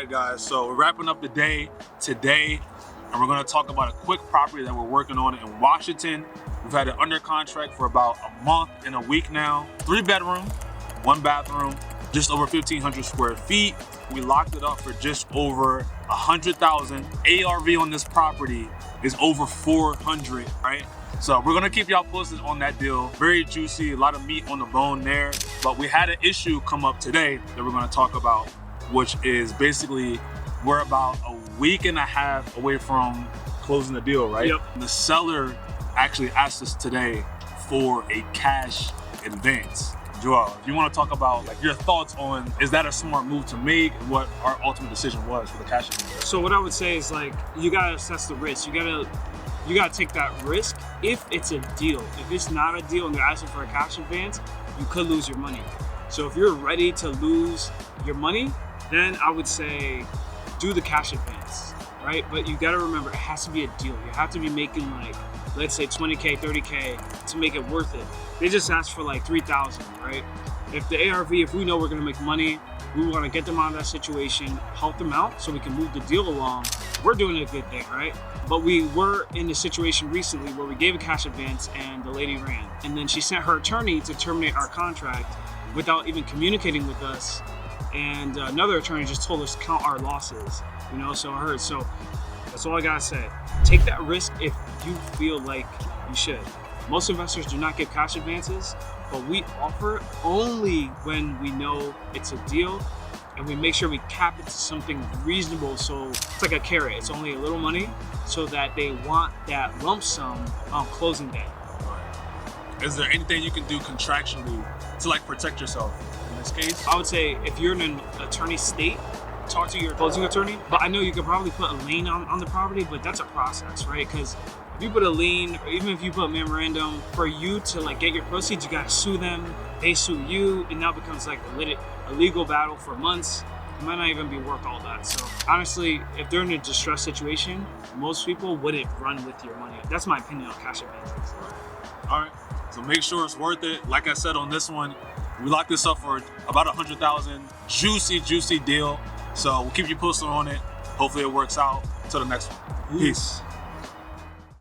right, guys, so we're wrapping up the day today, and we're gonna talk about a quick property that we're working on in Washington. We've had it under contract for about a month and a week now. 3-bedroom, 1 bathroom, just over 1,500 square feet. We locked it up for just over 100,000. ARV on this property is over 400, right? So we're gonna keep y'all posted on that deal. Very juicy, a lot of meat on the bone there. But we had an issue come up today that we're gonna talk about, which is basically we're about a week and a half away from closing the deal, right? Yep. The seller actually asked us today for a cash advance. Joel, if you want to talk about like your thoughts on, is that a smart move to make, and what our ultimate decision was for the cash advance? So what I would say is, like, you gotta assess the risk. You gotta take that risk if it's a deal. If it's not a deal and they're asking for a cash advance, you could lose your money. So if you're ready to lose your money, then I would say do the cash advance, right? But you gotta remember, it has to be a deal. You have to be making, like, let's say 20K, 30K to make it worth it. They just asked for like 3,000, right? If the ARV, if we know we're gonna make money, we wanna get them out of that situation, help them out so we can move the deal along. We're doing a good thing, right? But we were in a situation recently where we gave a cash advance and the lady ran. And then she sent her attorney to terminate our contract without even communicating with us. And another attorney just told us to count our losses, you know, so I heard. So that's all I gotta say. Take that risk if you feel like you should. Most investors do not give cash advances, but we offer only when we know it's a deal, and we make sure we cap it to something reasonable. So it's like a carrot. It's only a little money so that they want that lump sum on closing day. Is there anything you can do contractually to like protect yourself in this case? I would say if you're in an attorney state, talk to your closing attorney. But I know you could probably put a lien on the property, but that's a process, right? Because if you put a lien, or even if you put a memorandum, for you to like get your proceeds, you gotta sue them, they sue you, and now it becomes like a legal battle for months. It might not even be worth all that. So honestly, if they're in a distressed situation, most people wouldn't run with your money. That's my opinion on cash advances. All right, so make sure it's worth it. Like I said on this one, we locked this up for about 100,000. Juicy deal. So we'll keep you posted on it. Hopefully it works out. Till the next one. Peace.